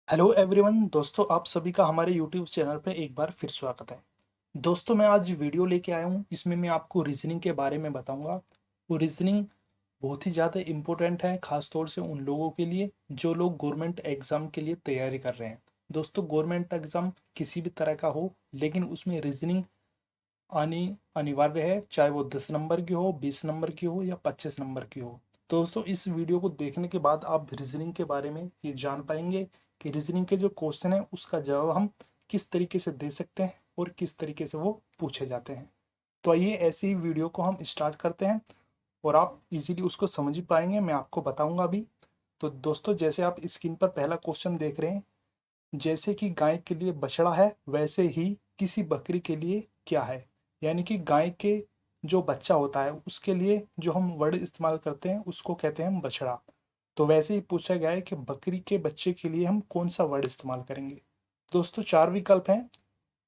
Hello everyone दोस्तों, आप सभी का हमारे यूट्यूब चैनल पे एक बार फिर स्वागत है। दोस्तों, मैं आज वीडियो लेके आया हूँ। इसमें मैं आपको रीजनिंग के बारे में बताऊंगा। वो रीजनिंग बहुत ही ज़्यादा इम्पोर्टेंट है, खास तौर से उन लोगों के लिए जो लोग गवर्नमेंट एग्ज़ाम के लिए तैयारी कर रहे हैं। दोस्तों, गवर्नमेंट एग्ज़ाम किसी भी तरह का हो, लेकिन उसमें रीजनिंग आनी अनिवार्य है, चाहे वो 10 नंबर की हो, 20 नंबर की हो या 25 नंबर की हो। दोस्तों, इस वीडियो को देखने के बाद आप रीजनिंग के बारे में ये जान पाएंगे कि रीजनिंग के जो क्वेश्चन है उसका जवाब हम किस तरीके से दे सकते हैं और किस तरीके से वो पूछे जाते हैं। तो आइए ऐसे ही वीडियो को हम स्टार्ट करते हैं और आप इजीली उसको समझ ही पाएंगे, मैं आपको बताऊंगा अभी। तो दोस्तों, जैसे आप स्क्रीन पर पहला क्वेश्चन देख रहे हैं, जैसे कि गाय के लिए बछड़ा है वैसे ही किसी बकरी के लिए क्या है। यानी कि गाय के जो बच्चा होता है उसके लिए जो हम वर्ड इस्तेमाल करते हैं उसको कहते हैं हम बछड़ा। तो वैसे ही पूछा गया है कि बकरी के बच्चे के लिए हम कौन सा वर्ड इस्तेमाल करेंगे। दोस्तों, चार विकल्प हैं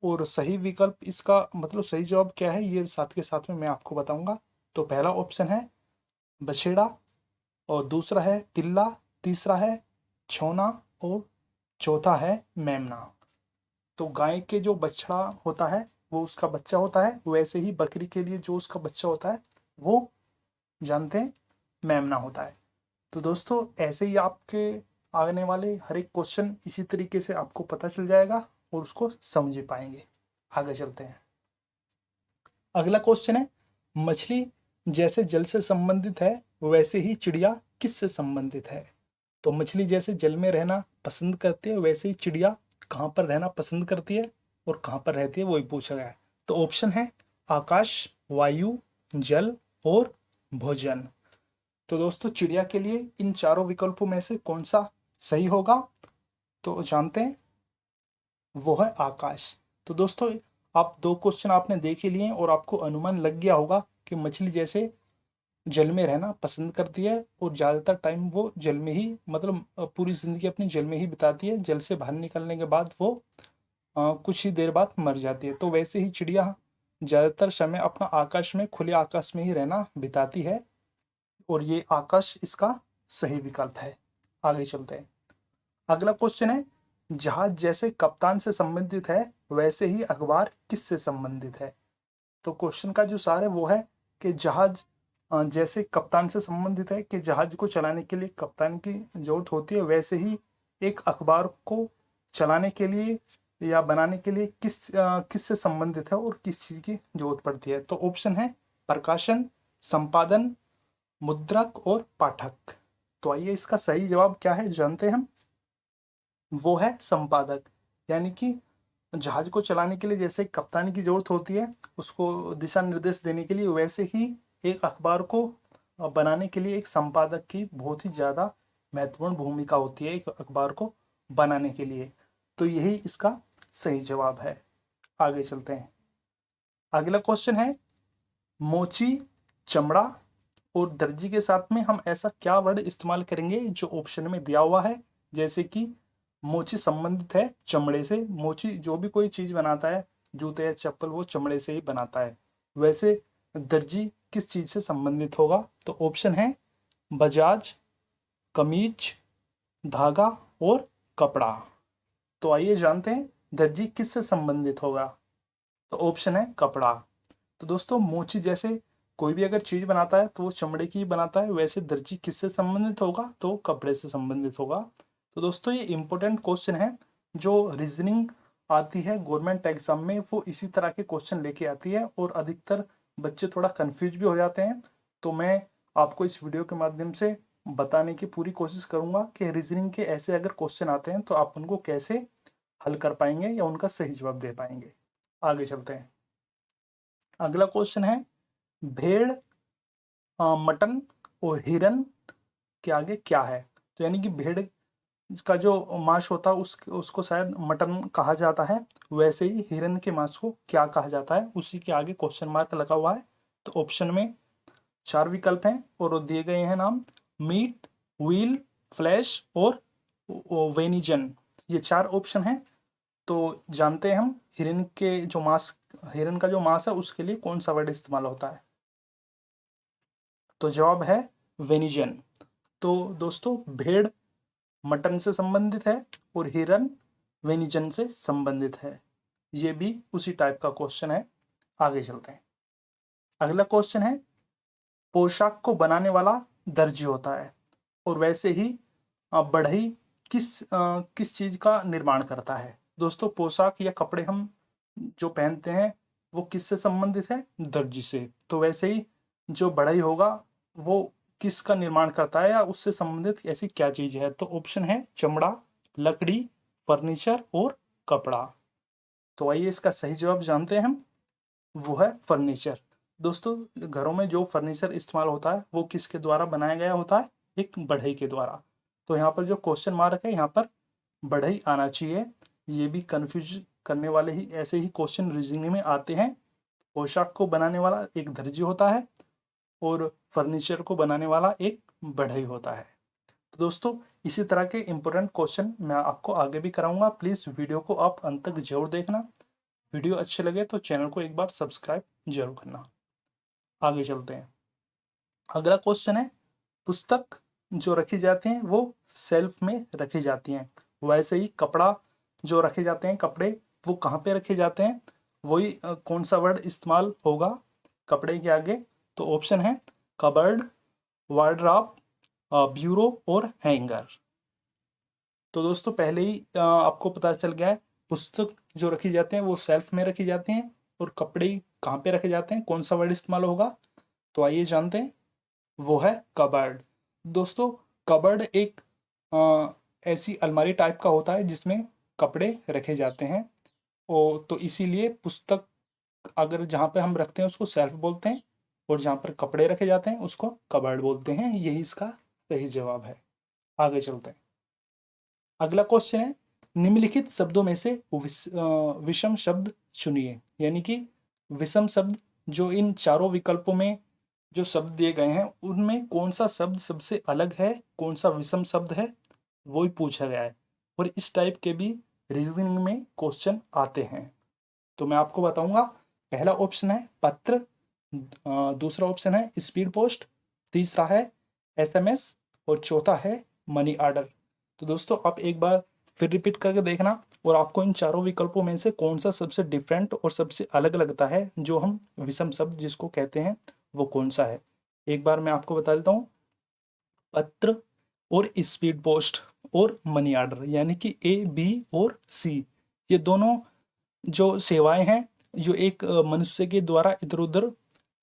और सही विकल्प इसका मतलब सही जवाब क्या है ये साथ के साथ में मैं आपको बताऊंगा। तो पहला ऑप्शन है बछेड़ा, और दूसरा है टिल्ला, तीसरा है छौना और चौथा है मेमना। तो गाय के जो बछड़ा होता है वो उसका बच्चा होता है, वैसे ही बकरी के लिए जो उसका बच्चा होता है वो जानते हैं मेमना होता है। तो दोस्तों, ऐसे ही आपके आने वाले हर एक क्वेश्चन इसी तरीके से आपको पता चल जाएगा और उसको समझ ही पाएंगे। आगे चलते हैं। अगला क्वेश्चन है, मछली जैसे जल से संबंधित है वैसे ही चिड़िया किससे संबंधित है। तो मछली जैसे जल में रहना पसंद करती है, वैसे ही चिड़िया कहाँ पर रहना पसंद करती है और कहाँ पर रहती है वही पूछा गया है। तो ऑप्शन है आकाश, वायु, जल और भोजन। तो दोस्तों, चिड़िया के लिए इन चारों विकल्पों में से कौन सा सही होगा, तो जानते हैं, वो है आकाश। तो दोस्तों, आप दो क्वेश्चन आपने देख ही लिए हैं और आपको अनुमान लग गया होगा कि मछली जैसे जल में रहना पसंद करती है और ज़्यादातर टाइम वो जल में ही मतलब पूरी ज़िंदगी अपनी जल में ही बिताती है। जल से बाहर निकलने के बाद वो कुछ ही देर बाद मर जाती है। तो वैसे ही चिड़िया ज़्यादातर समय अपना आकाश में, खुले आकाश में ही रहना बिताती है और ये आकाश इसका सही विकल्प है। आगे चलते हैं। अगला क्वेश्चन है, जहाज जैसे कप्तान से संबंधित है वैसे ही अखबार किससे संबंधित है। तो क्वेश्चन का जो सार है वो है कि जहाज जैसे कप्तान से संबंधित है कि जहाज को चलाने के लिए कप्तान की जरूरत होती है, वैसे ही एक अखबार को चलाने के लिए या बनाने के लिए किस से संबंधित है और किस चीज़ की जरूरत पड़ती है। तो ऑप्शन है प्रकाशन, संपादन, मुद्रक और पाठक। तो आइए इसका सही जवाब क्या है जानते हैं हम। वो है संपादक। यानी कि जहाज को चलाने के लिए जैसे कप्तान की जरूरत होती है उसको दिशा निर्देश देने के लिए, वैसे ही एक अखबार को बनाने के लिए एक संपादक की बहुत ही ज़्यादा महत्वपूर्ण भूमिका होती है एक अखबार को बनाने के लिए। तो यही इसका सही जवाब है। आगे चलते हैं। अगला क्वेश्चन है, मोची, चमड़ा और दर्जी के साथ में हम ऐसा क्या वर्ड इस्तेमाल करेंगे जो ऑप्शन में दिया हुआ है। जैसे कि मोची संबंधित है चमड़े से, मोची जो भी कोई चीज बनाता है, जूते या चप्पल, वो चमड़े से ही बनाता है। वैसे दर्जी किस चीज से संबंधित होगा। तो ऑप्शन है बजाज, कमीज, धागा और कपड़ा। तो आइए जानते हैं दर्जी किससे संबंधित होगा। तो ऑप्शन है कपड़ा। तो दोस्तों, मोची जैसे कोई भी अगर चीज बनाता है तो वो चमड़े की ही बनाता है, वैसे दर्जी किससे संबंधित होगा तो कपड़े से संबंधित होगा। तो दोस्तों, ये इंपॉर्टेंट क्वेश्चन है। जो रीजनिंग आती है गवर्नमेंट एग्जाम में वो इसी तरह के क्वेश्चन लेके आती है और अधिकतर बच्चे थोड़ा कंफ्यूज भी हो जाते हैं। तो मैं आपको इस वीडियो के माध्यम से बताने की पूरी कोशिश करूंगा कि रीजनिंग के ऐसे अगर क्वेश्चन आते हैं तो आप उनको कैसे हल कर पाएंगे या उनका सही जवाब दे पाएंगे। आगे चलते हैं। अगला क्वेश्चन है, भेड़, मटन और हिरन के आगे क्या है। तो यानी कि भेड़ का जो मांस होता है उसको शायद मटन कहा जाता है, वैसे ही हिरन के मांस को क्या कहा जाता है, उसी के आगे क्वेश्चन मार्क लगा हुआ है। तो ऑप्शन में चार विकल्प हैं और वो दिए गए हैं नाम, मीट, व्हील, फ्लैश और वेनिजन। ये चार ऑप्शन हैं। तो जानते हैं हम हिरन का जो मांस है उसके लिए कौन सा वर्ड इस्तेमाल होता है। तो जवाब है वेनिजन। तो दोस्तों, भेड़ मटन से संबंधित है और हिरन व्यंजन से संबंधित है। ये भी उसी टाइप का क्वेश्चन है। आगे चलते हैं। अगला क्वेश्चन है, पोशाक को बनाने वाला दर्जी होता है और वैसे ही बढ़ई किस चीज का निर्माण करता है। दोस्तों, पोशाक या कपड़े हम जो पहनते हैं वो किससे संबंधित है? दर्जी से। तो वैसे ही जो बढ़ई होगा वो किसका निर्माण करता है या उससे संबंधित ऐसी क्या चीज है? तो ऑप्शन है चमड़ा, लकड़ी, फर्नीचर और कपड़ा। तो आइए इसका सही जवाब जानते हैं हम। वो है फर्नीचर। दोस्तों, घरों में जो फर्नीचर इस्तेमाल होता है वो किसके द्वारा बनाया गया होता है? एक बढ़ई के द्वारा। तो यहाँ पर जो क्वेश्चन मार्क है यहाँ पर बढ़ई आना चाहिए। ये भी कंफ्यूज करने वाले ही ऐसे ही क्वेश्चन रीजनिंग में आते हैं। पोशाक को बनाने वाला एक दर्जी होता है और फर्नीचर को बनाने वाला एक बढ़ई होता है। तो दोस्तों, इसी तरह के इंपॉर्टेंट क्वेश्चन मैं आपको आगे भी कराऊंगा। प्लीज़ वीडियो को आप अंत तक जरूर देखना। वीडियो अच्छे लगे तो चैनल को एक बार सब्सक्राइब जरूर करना। आगे चलते हैं। अगला क्वेश्चन है, पुस्तक जो रखी जाती हैं वो सेल्फ में रखी जाती हैं, वैसे ही कपड़ा जो रखे जाते हैं, कपड़े वो कहाँ पे रखे जाते हैं? वही कौन सा वर्ड इस्तेमाल होगा कपड़े के आगे? तो ऑप्शन है कबर्ड, वार्डरोब, ब्यूरो और हैंगर। तो दोस्तों, पहले ही आपको पता चल गया है, पुस्तक जो रखी जाते हैं वो सेल्फ में रखी जाती हैं और कपड़े कहाँ पे रखे जाते हैं, कौन सा वर्ड इस्तेमाल होगा? तो आइए जानते हैं। वो है कबर्ड। दोस्तों, कबर्ड एक ऐसी अलमारी टाइप का होता है जिसमें कपड़े रखे जाते हैं। और तो इसीलिए पुस्तक अगर जहाँ पे हम रखते हैं उसको सेल्फ बोलते हैं और जहाँ पर कपड़े रखे जाते हैं उसको कबर्ड बोलते हैं। यही इसका सही जवाब है। आगे चलते हैं। अगला क्वेश्चन है, निम्नलिखित शब्दों में से विषम शब्द चुनिए। यानी कि विषम शब्द जो इन चारों विकल्पों में जो शब्द दिए गए हैं उनमें कौन सा शब्द सबसे अलग है, कौन सा विषम शब्द है, वो ही पूछा गया है। और इस टाइप के भी रीजनिंग में क्वेश्चन आते हैं। तो मैं आपको बताऊंगा। पहला ऑप्शन है पत्र, दूसरा ऑप्शन है स्पीड पोस्ट, तीसरा है एसएमएस और चौथा है मनी ऑर्डर। तो दोस्तों, आप एक बार फिर रिपीट करके देखना और आपको इन चारों विकल्पों में से कौन सा सबसे डिफरेंट और सबसे अलग लगता है, जो हम विषम शब्द जिसको कहते हैं वो कौन सा है। एक बार मैं आपको बता देता हूँ। पत्र और स्पीड पोस्ट और मनी ऑर्डर, यानी कि ए, बी और सी, ये दोनों जो सेवाएं हैं जो एक मनुष्य के द्वारा इधर उधर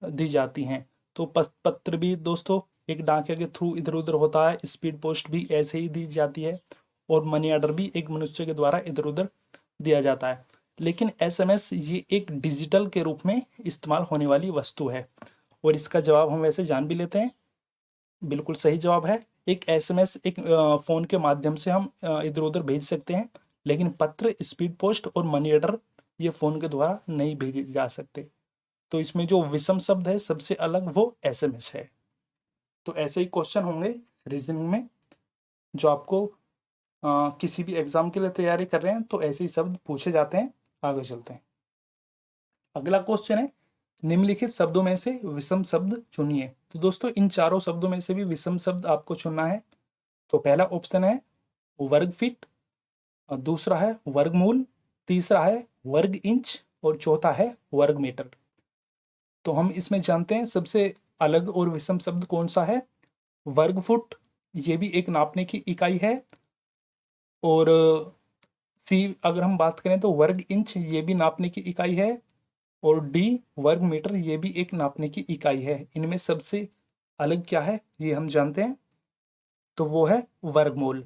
दी जाती हैं। तो पत्र भी दोस्तों एक डाकिया के थ्रू इधर उधर होता है, स्पीड पोस्ट भी ऐसे ही दी जाती है और मनी ऑर्डर भी एक मनुष्य के द्वारा इधर उधर दिया जाता है। लेकिन एसएमएस ये एक डिजिटल के रूप में इस्तेमाल होने वाली वस्तु है। और इसका जवाब हम वैसे जान भी लेते हैं। बिल्कुल सही जवाब है। एक एसएमएस एक फ़ोन के माध्यम से हम इधर उधर भेज सकते हैं, लेकिन पत्र, स्पीड पोस्ट और मनी ऑर्डर ये फ़ोन के द्वारा नहीं भेजे जा सकते। तो इसमें जो विषम शब्द है सबसे अलग वो एसएमएस है। तो ऐसे ही क्वेश्चन होंगे रीजनिंग में, जो आपको किसी भी एग्जाम के लिए तैयारी कर रहे हैं तो ऐसे ही शब्द पूछे जाते हैं। आगे चलते हैं। अगला क्वेश्चन है, निम्नलिखित शब्दों में से विषम शब्द चुनिए। तो दोस्तों, इन चारों शब्दों में से भी विषम शब्द आपको चुनना है। तो पहला ऑप्शन है वर्ग फीट, दूसरा है वर्गमूल, तीसरा है वर्ग इंच और चौथा है वर्ग मीटर। तो हम इसमें जानते हैं सबसे अलग और विषम शब्द कौन सा है। वर्ग फुट, ये भी एक नापने की इकाई है। और सी अगर हम बात करें तो वर्ग इंच, ये भी नापने की इकाई है। और डी वर्ग मीटर, ये भी एक नापने की इकाई है। इनमें सबसे अलग क्या है ये हम जानते हैं, तो वो है वर्गमूल।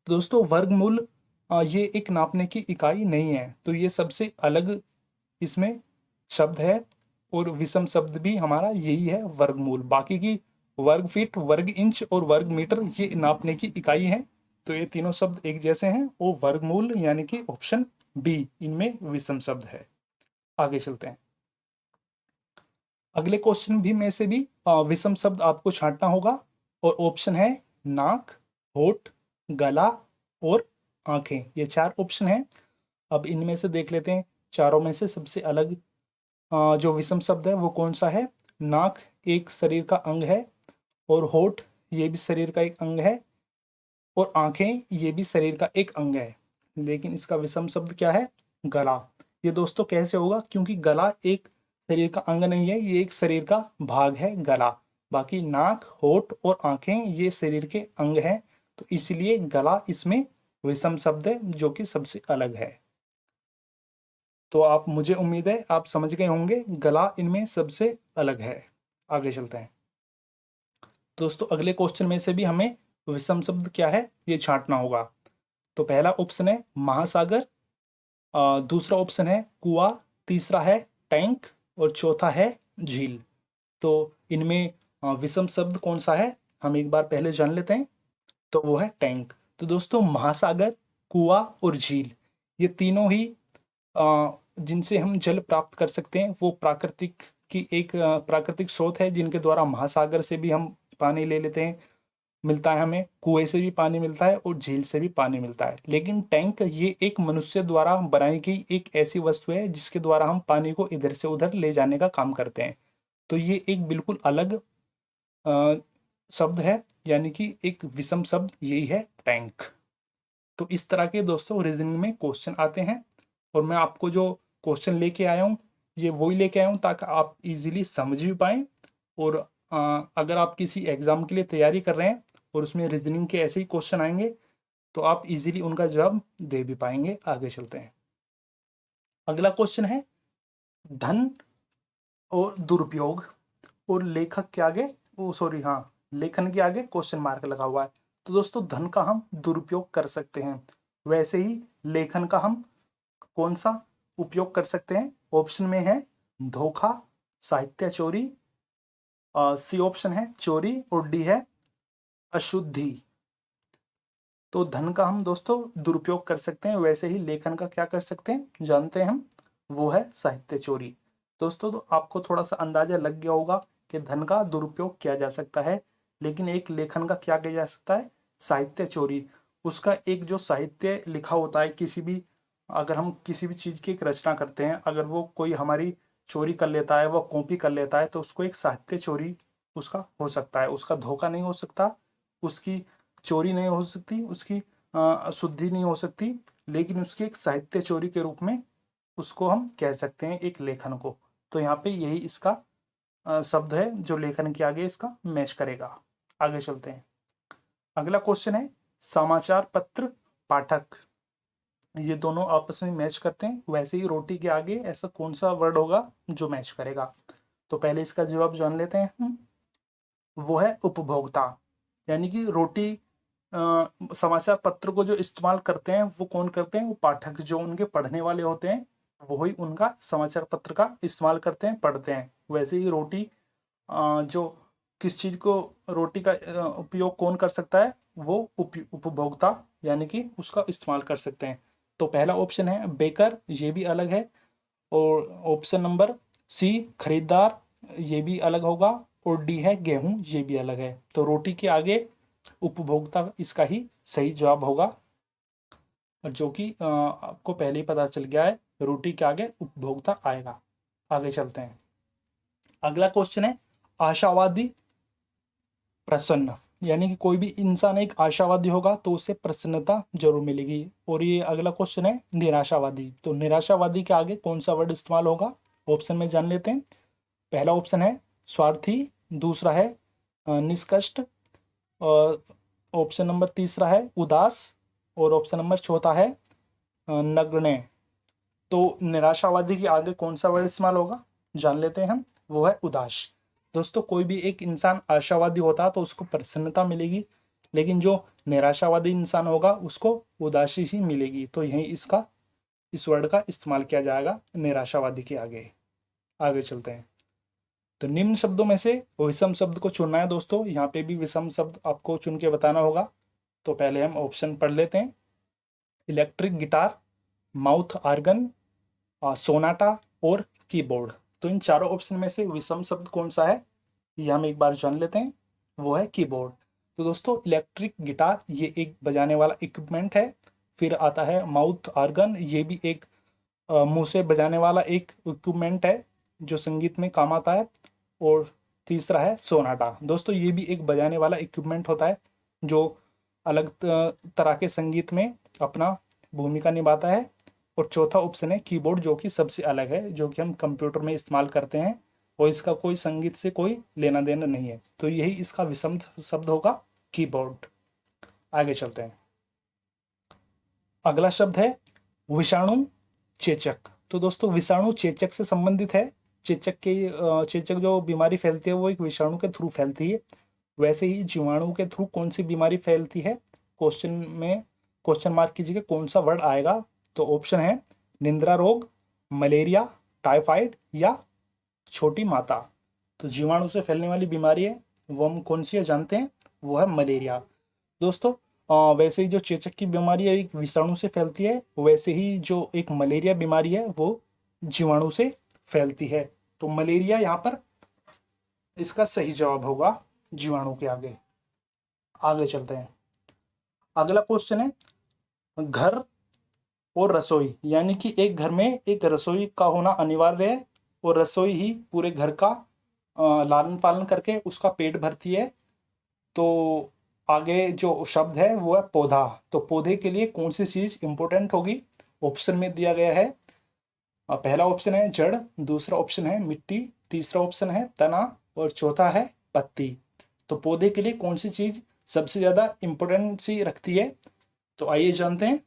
दोस्तों, वर्गमूल ये एक नापने की इकाई नहीं है, तो ये सबसे अलग इसमें शब्द है। और विषम शब्द भी हमारा यही है वर्गमूल। बाकी की वर्ग फीट, वर्ग इंच और वर्ग मीटर ये नापने की इकाई है। तो ये तीनों शब्द एक जैसे हैं। वो वर्गमूल यानी कि ऑप्शन बी इनमें विषम शब्द है। आगे चलते हैं। अगले क्वेश्चन भी में से भी विषम शब्द आपको छांटना होगा। और ऑप्शन है नाक, होठ, गला और आंखें। ये चार ऑप्शन है। अब इनमें से देख लेते हैं चारों में से सबसे अलग जो विषम शब्द है वो कौन सा है। नाक एक शरीर का अंग है और होठ ये भी शरीर का एक अंग है। और आंखें ये भी शरीर का एक अंग है, लेकिन इसका विषम शब्द क्या है? गला। ये दोस्तों कैसे होगा? क्योंकि गला एक शरीर का अंग नहीं है, ये एक शरीर का भाग है गला। बाकी नाक, होठ और आंखें ये शरीर के अंग हैं, तो इसलिए गला इसमें विषम शब्द है जो कि सबसे अलग है। तो आप, मुझे उम्मीद है आप समझ गए होंगे, गला इनमें सबसे अलग है। आगे चलते हैं दोस्तों, अगले क्वेश्चन में से भी हमें विषम शब्द क्या है ये छांटना होगा। तो पहला ऑप्शन है महासागर, दूसरा ऑप्शन है कुआं, तीसरा है टैंक और चौथा है झील। तो इनमें विषम शब्द कौन सा है हम एक बार पहले जान लेते हैं। तो वो है टैंक। तो दोस्तों महासागर, कुआं और झील ये तीनों ही जिनसे हम जल प्राप्त कर सकते हैं, वो प्राकृतिक की एक प्राकृतिक स्रोत है, जिनके द्वारा महासागर से भी हम पानी ले लेते हैं, मिलता है हमें, कुएं से भी पानी मिलता है और झील से भी पानी मिलता है। लेकिन टैंक ये एक मनुष्य द्वारा बनाई गई एक ऐसी वस्तु है जिसके द्वारा हम पानी को इधर से उधर ले जाने का काम करते हैं। तो ये एक बिल्कुल अलग शब्द है, यानी कि एक विषम शब्द यही है टैंक। तो इस तरह के दोस्तों रीजनिंग में क्वेश्चन आते हैं, और मैं आपको जो क्वेश्चन लेके आया हूँ ये वही लेके आया हूँ ताकि आप इजीली समझ भी पाएँ। और अगर आप किसी एग्ज़ाम के लिए तैयारी कर रहे हैं और उसमें रीजनिंग के ऐसे ही क्वेश्चन आएंगे तो आप इजीली उनका जवाब दे भी पाएंगे। आगे चलते हैं, अगला क्वेश्चन है धन और दुरुपयोग, और लेखक के आगे, वो सॉरी हाँ, लेखन के आगे क्वेश्चन मार्क लगा हुआ है। तो दोस्तों धन का हम दुरुपयोग कर सकते हैं, वैसे ही लेखन का हम कौन सा उपयोग कर सकते हैं? ऑप्शन में है धोखा, साहित्य चोरी, सी ऑप्शन है चोरी और डी है अशुद्धि। तो धन का हम दोस्तों दुरुपयोग कर सकते हैं, वैसे ही लेखन का क्या कर सकते हैं जानते हैं हम, वो है साहित्य चोरी। दोस्तों तो आपको थोड़ा सा अंदाजा लग गया होगा कि धन का दुरुपयोग किया जा सकता है, लेकिन एक लेखन का क्या किया जा सकता है? साहित्य चोरी। उसका एक जो साहित्य लिखा होता है, किसी भी, अगर हम किसी भी चीज़ की एक रचना करते हैं, अगर वो कोई हमारी चोरी कर लेता है, वो कॉपी कर लेता है, तो उसको एक साहित्य चोरी उसका हो सकता है। उसका धोखा नहीं हो सकता, उसकी चोरी नहीं हो सकती, उसकी अशुद्धि नहीं हो सकती, लेकिन उसकी एक साहित्य चोरी के रूप में उसको हम कह सकते हैं एक लेखन को। तो यहाँ पे यही इसका शब्द है जो लेखन के आगे इसका मैच करेगा। आगे चलते हैं, अगला क्वेश्चन है समाचार पत्र पाठक, ये दोनों आपस में मैच करते हैं, वैसे ही रोटी के आगे ऐसा कौन सा वर्ड होगा जो मैच करेगा? तो पहले इसका जवाब जान लेते हैं हम, वो है उपभोक्ता। यानी कि रोटी समाचार पत्र को जो इस्तेमाल करते हैं वो कौन करते हैं? वो पाठक, जो उनके पढ़ने वाले होते हैं वो ही उनका समाचार पत्र का इस्तेमाल करते हैं, पढ़ते हैं। वैसे ही रोटी जो किस चीज़ को, रोटी का उपयोग कौन कर सकता है? वो उपभोक्ता, यानी कि उसका इस्तेमाल कर सकते हैं। तो पहला ऑप्शन है बेकर, ये भी अलग है, और ऑप्शन नंबर सी खरीदार, ये भी अलग होगा, और डी है गेहूं, ये भी अलग है। तो रोटी के आगे उपभोक्ता इसका ही सही जवाब होगा, जो कि आपको पहले ही पता चल गया है, रोटी के आगे उपभोक्ता आएगा। आगे चलते हैं, अगला क्वेश्चन है आशावादी प्रसन्न, यानी कि कोई भी इंसान एक आशावादी होगा तो उसे प्रसन्नता जरूर मिलेगी। और ये अगला क्वेश्चन है निराशावादी, तो निराशावादी के आगे कौन सा वर्ड इस्तेमाल होगा? ऑप्शन में जान लेते हैं। पहला ऑप्शन है स्वार्थी, दूसरा है निष्कष्ट, और ऑप्शन नंबर तीसरा है उदास, और ऑप्शन नंबर चौथा है नग्न। तो निराशावादी के आगे कौन सा वर्ड इस्तेमाल होगा जान लेते हैं हम, वो है उदास। दोस्तों कोई भी एक इंसान आशावादी होता है तो उसको प्रसन्नता मिलेगी, लेकिन जो निराशावादी इंसान होगा उसको उदासी ही मिलेगी। तो यही इसका, इस वर्ड का इस्तेमाल किया जाएगा निराशावादी के आगे। आगे चलते हैं, तो निम्न शब्दों में से विषम शब्द को चुनना है दोस्तों, यहाँ पे भी विषम शब्द आपको चुन के बताना होगा। तो पहले हम ऑप्शन पढ़ लेते हैं, electric guitar, mouth organ, sonata और कीबोर्ड। तो इन चारों ऑप्शन में से विषम शब्द कौन सा है ये हम एक बार जान लेते हैं, वो है कीबोर्ड। तो दोस्तों इलेक्ट्रिक गिटार ये एक बजाने वाला इक्विपमेंट है, फिर आता है माउथ आर्गन, ये भी एक मुंह से बजाने वाला एक इक्विपमेंट है जो संगीत में काम आता है, और तीसरा है सोनाटा। दोस्तों ये भी एक बजाने वाला इक्विपमेंट होता है जो अलग तरह के संगीत में अपना भूमिका निभाता है। और चौथा ऑप्शन है कीबोर्ड, जो कि सबसे अलग है, जो कि हम कंप्यूटर में इस्तेमाल करते हैं और इसका कोई संगीत से कोई लेना देना नहीं है। तो यही इसका विषम शब्द होगा, कीबोर्ड। आगे चलते हैं। अगला शब्द है विषाणु चेचक। तो दोस्तों विषाणु चेचक से संबंधित है। चेचक जो बीमारी फैलती है वो एक विषाणु के थ्रू फैलती है। वैसे ही जीवाणु के थ्रू कौन सी बीमारी फैलती है, क्वेश्चन में क्वेश्चन मार्क कीजिएगा कौन सा वर्ड आएगा। तो ऑप्शन है निंद्रा रोग, मलेरिया, टाइफाइड या छोटी माता। तो जीवाणु से फैलने वाली बीमारी है वो हम कौन सी है जानते हैं, वो है मलेरिया। दोस्तों वैसे ही जो चेचक की बीमारी है एक विषाणु से फैलती है, वैसे ही जो एक मलेरिया बीमारी है वो जीवाणु से फैलती है। तो मलेरिया यहाँ पर इसका सही जवाब होगा, जीवाणु के आगे। आगे चलते हैं। अगला क्वेश्चन है घर और रसोई, यानी कि एक घर में एक रसोई का होना अनिवार्य है और रसोई ही पूरे घर का लालन पालन करके उसका पेट भरती है। तो आगे जो शब्द है वो है पौधा। तो पौधे के लिए कौन सी चीज इंपॉर्टेंट होगी, ऑप्शन में दिया गया है। पहला ऑप्शन है जड़, दूसरा ऑप्शन है मिट्टी, तीसरा ऑप्शन है तना और चौथा है पत्ती। तो पौधे के लिए कौन सी चीज सबसे ज्यादा इंपॉर्टेंसी रखती है, तो आइए जानते हैं,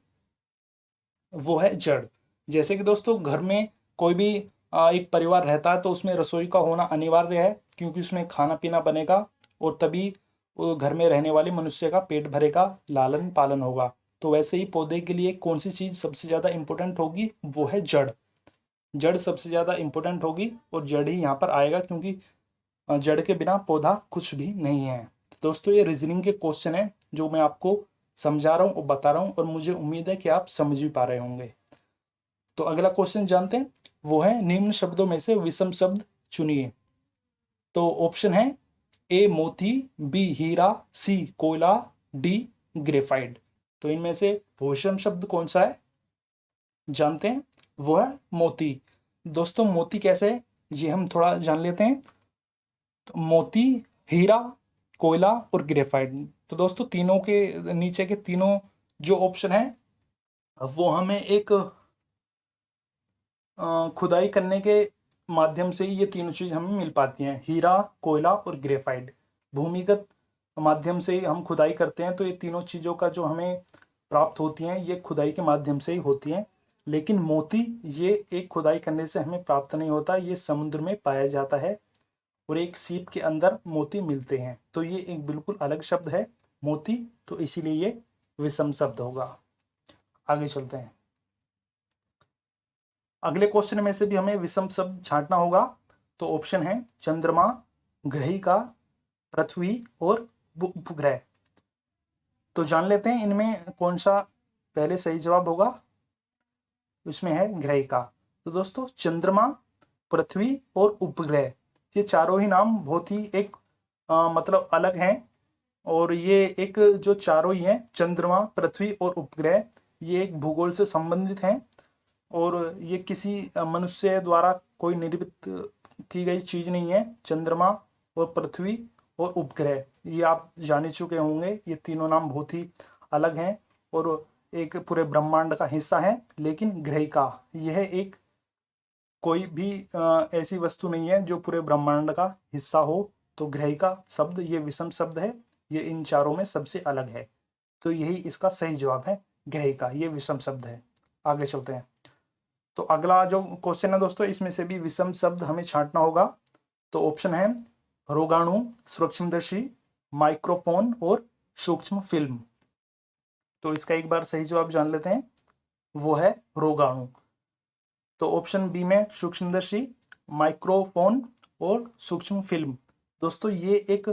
वो है जड़। जैसे कि दोस्तों घर में कोई भी एक परिवार रहता है तो उसमें रसोई का होना अनिवार्य है, क्योंकि उसमें खाना पीना बनेगा और तभी वो घर में रहने वाले मनुष्य का पेट भरेगा, लालन पालन होगा। तो वैसे ही पौधे के लिए कौन सी चीज सबसे ज्यादा इंपॉर्टेंट होगी, वो है जड़। जड़ सबसे ज्यादा इंपॉर्टेंट होगी और जड़ ही यहाँ पर आएगा, क्योंकि जड़ के बिना पौधा कुछ भी नहीं है। दोस्तों ये रीजनिंग के क्वेश्चन है जो मैं आपको समझा रहा हूँ और बता रहा हूँ, और मुझे उम्मीद है कि आप समझ भी पा रहे होंगे। तो अगला क्वेश्चन जानते हैं, वो है निम्न शब्दों में से विषम शब्द चुनिए। तो ऑप्शन है ए मोती, बी हीरा, सी कोयला, डी ग्रेफाइट। तो इनमें से विषम शब्द कौन सा है जानते हैं, वो है मोती। दोस्तों मोती कैसे है ये हम थोड़ा जान लेते हैं। तो मोती, हीरा, कोयला और ग्रेफाइट। तो दोस्तों तीनों के नीचे के तीनों जो ऑप्शन है वो हमें एक खुदाई करने के माध्यम से ही ये तीनों चीज हमें मिल पाती हैं, हीरा, कोयला और ग्रेफाइट। भूमिगत माध्यम से ही हम खुदाई करते हैं, तो ये तीनों चीजों का जो हमें प्राप्त होती हैं ये खुदाई के माध्यम से ही होती हैं। लेकिन मोती ये एक खुदाई करने से हमें प्राप्त नहीं होता, ये समुद्र में पाया जाता है और एक सीप के अंदर मोती मिलते हैं। तो ये एक बिल्कुल अलग शब्द है मोती, तो इसीलिए ये विषम शब्द होगा। आगे चलते हैं। अगले क्वेश्चन में से भी हमें विषम शब्द छांटना होगा। तो ऑप्शन है चंद्रमा, ग्रहिका, पृथ्वी और उपग्रह। तो जान लेते हैं इनमें कौन सा पहले सही जवाब होगा। इसमें है ग्रहिका। तो दोस्तों चंद्रमा, पृथ्वी और उपग्रह, ये चारों ही नाम बहुत ही एक मतलब अलग हैं। और ये एक जो चारों ही हैं चंद्रमा, पृथ्वी और उपग्रह, ये एक भूगोल से संबंधित हैं और ये किसी मनुष्य द्वारा कोई निर्मित की गई चीज नहीं है। चंद्रमा और पृथ्वी और उपग्रह ये आप जान ही चुके होंगे, ये तीनों नाम बहुत ही अलग हैं और एक पूरे ब्रह्मांड का हिस्सा है। लेकिन ग्रहिका यह एक कोई भी ऐसी वस्तु नहीं है जो पूरे ब्रह्मांड का हिस्सा हो। तो ग्रहिका शब्द ये विषम शब्द है, ये इन चारों में सबसे अलग है। तो यही इसका सही जवाब है, ग्रहिका ये विषम शब्द है। आगे चलते हैं। तो अगला जो क्वेश्चन है दोस्तों, इसमें से भी विषम शब्द हमें छांटना होगा। तो ऑप्शन है रोगाणु, सूक्ष्मदर्शी, माइक्रोफोन और सूक्ष्म फिल्म। तो इसका एक बार सही जवाब जान लेते हैं, वो है रोगाणु। तो ऑप्शन बी में सूक्ष्मदर्शी, माइक्रोफोन और सूक्ष्म फिल्म। दोस्तों ये एक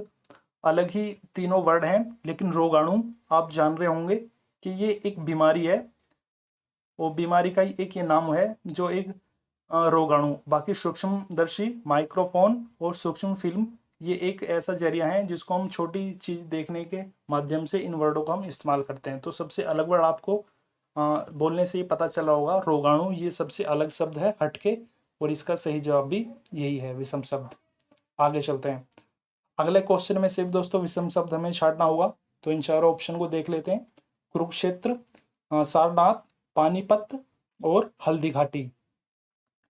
अलग ही तीनों वर्ड हैं, लेकिन रोगाणु आप जान रहे होंगे कि ये एक बीमारी है, वो बीमारी का ही एक ये नाम है जो एक रोगाणु। बाकी सूक्ष्मदर्शी, माइक्रोफोन और सूक्ष्म फिल्म ये एक ऐसा जरिया है जिसको हम छोटी चीज देखने के माध्यम से इन वर्डों का हम इस्तेमाल करते हैं। तो सबसे अलग वर्ड आपको बोलने से ही पता चला होगा, रोगाणु ये सबसे अलग शब्द है हटके, और इसका सही जवाब भी यही है, विषम शब्द। आगे चलते हैं। अगले क्वेश्चन में सिर्फ दोस्तों विषम शब्द हमें छांटना होगा। तो इन चारों ऑप्शन को देख लेते हैं। कुरुक्षेत्र, सारनाथ, पानीपत और हल्दी घाटी।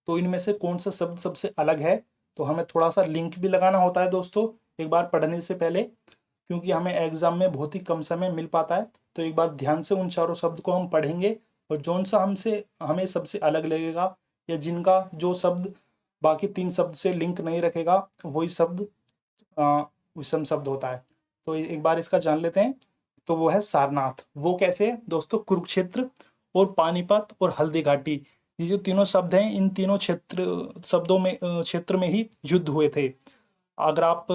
तो इनमें से कौन सा शब्द सबसे अलग है? तो हमें थोड़ा सा लिंक भी लगाना होता है दोस्तों एक बार पढ़ने से पहले, क्योंकि हमें एग्जाम में बहुत ही कम समय मिल पाता है। तो एक बार ध्यान से उन चारों शब्द को हम पढ़ेंगे, और जौन सा हमें सबसे अलग लगेगा, या जिनका जो शब्द बाकी 3 शब्द से लिंक नहीं रखेगा, वही शब्द विषम शब्द होता है। तो एक बार इसका जान लेते हैं। तो वो है सारनाथ। वो कैसे है दोस्तों? कुरुक्षेत्र और पानीपत और हल्दी घाटी, ये जो तीनों शब्द हैं, इन तीनों क्षेत्र में ही युद्ध हुए थे। अगर आप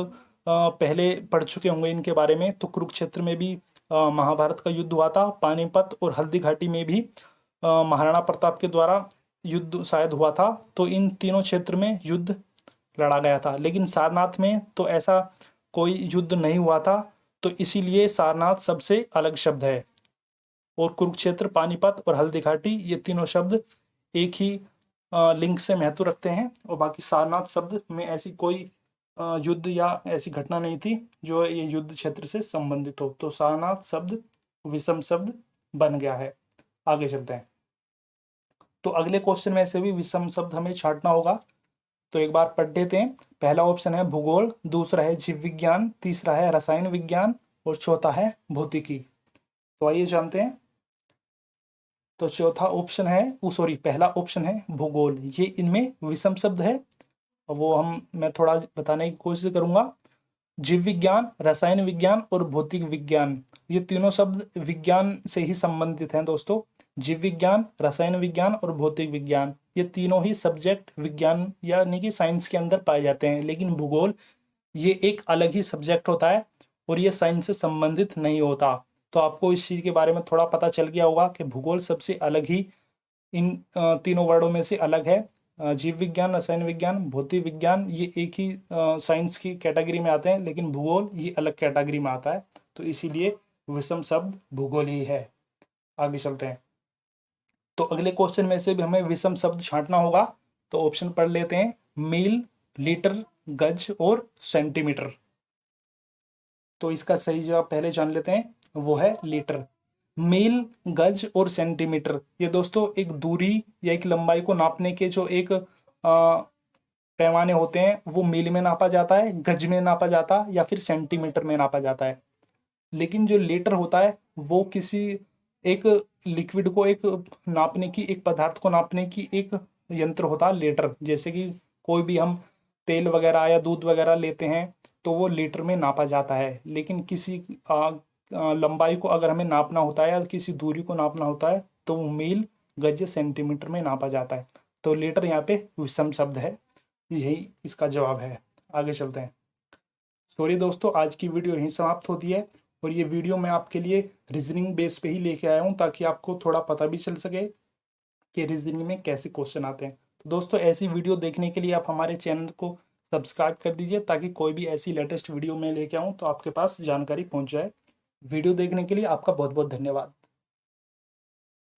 पहले पढ़ चुके होंगे इनके बारे में, तो कुरुक्षेत्र में भी महाभारत का युद्ध हुआ था। पानीपत और हल्दी घाटी में भी महाराणा प्रताप के द्वारा युद्ध शायद हुआ था। तो इन तीनों क्षेत्र में युद्ध लड़ा गया था, लेकिन सारनाथ में तो ऐसा कोई युद्ध नहीं हुआ था। तो इसीलिए सारनाथ सबसे अलग शब्द है। और कुरुक्षेत्र, पानीपत और हल्दी घाटी, ये तीनों शब्द एक ही लिंक से महत्व रखते हैं। और बाकी सारनाथ शब्द में ऐसी कोई युद्ध या ऐसी घटना नहीं थी जो ये युद्ध क्षेत्र से संबंधित हो। तो सारनाथ शब्द विषम शब्द बन गया है। आगे चलते हैं। तो अगले क्वेश्चन में से भी विषम शब्द हमें छांटना होगा। तो एक बार पढ़ लेते हैं। पहला ऑप्शन है भूगोल, दूसरा है जीव विज्ञान, तीसरा है रसायन विज्ञान और चौथा है भौतिकी। तो आइए जानते हैं। तो चौथा ऑप्शन है, पहला ऑप्शन है भूगोल। ये इनमें विषम शब्द है, और वो मैं थोड़ा बताने की कोशिश करूंगा। जीव विज्ञान, रसायन विज्ञान और भौतिक विज्ञान, ये तीनों शब्द विज्ञान से ही संबंधित हैं दोस्तों। जीव विज्ञान, रसायन विज्ञान और भौतिक विज्ञान, ये तीनों ही सब्जेक्ट विज्ञान यानी कि साइंस के अंदर पाए जाते हैं। लेकिन भूगोल ये एक अलग ही सब्जेक्ट होता है, और ये साइंस से संबंधित नहीं होता। तो आपको इस चीज़ के बारे में थोड़ा पता चल गया होगा कि भूगोल सबसे अलग ही इन तीनों वर्डों में से अलग है। जीव विज्ञान, रसायन विज्ञान, भौतिक विज्ञान, ये एक ही साइंस की कैटेगरी में आते हैं, लेकिन भूगोल ये अलग कैटेगरी में आता है। तो इसीलिए विषम शब्द भूगोल ही है। आगे चलते हैं। तो अगले क्वेश्चन में से भी हमें विषम शब्द छांटना होगा। तो ऑप्शन पढ़ लेते हैं। मील, लीटर, गज और सेंटीमीटर। तो इसका सही जवाब पहले जान लेते हैं, वो है लीटर। मील, गज और सेंटीमीटर, ये दोस्तों एक दूरी या एक लंबाई को नापने के जो एक पैमाने होते हैं, वो मील में नापा जाता है, गज में नापा जाता है, या फिर सेंटीमीटर में नापा जाता है। लेकिन जो लीटर होता है, वो किसी एक लिक्विड को एक पदार्थ को नापने की एक यंत्र होता है लीटर। जैसे कि कोई भी हम तेल वगैरह या दूध वगैरह लेते हैं, तो वो लीटर में नापा जाता है। लेकिन किसी लंबाई को अगर हमें नापना होता है या किसी दूरी को नापना होता है, तो वो मील, गज, सेंटीमीटर में नापा जाता है। तो लीटर यहाँ पे विषम शब्द है, यही इसका जवाब है। आगे चलते हैं। सॉरी दोस्तों, आज की वीडियो यहीं समाप्त होती है। और ये वीडियो मैं आपके लिए रीजनिंग बेस पे ही लेके आया हूँ, ताकि आपको थोड़ा पता भी चल सके कि रीजनिंग में कैसे क्वेश्चन आते हैं। तो दोस्तों, ऐसी वीडियो देखने के लिए आप हमारे चैनल को सब्सक्राइब कर दीजिए, ताकि कोई भी ऐसी लेटेस्ट वीडियो मैं लेके आऊँ तो आपके पास जानकारी पहुँच जाए। वीडियो देखने के लिए आपका बहुत बहुत धन्यवाद।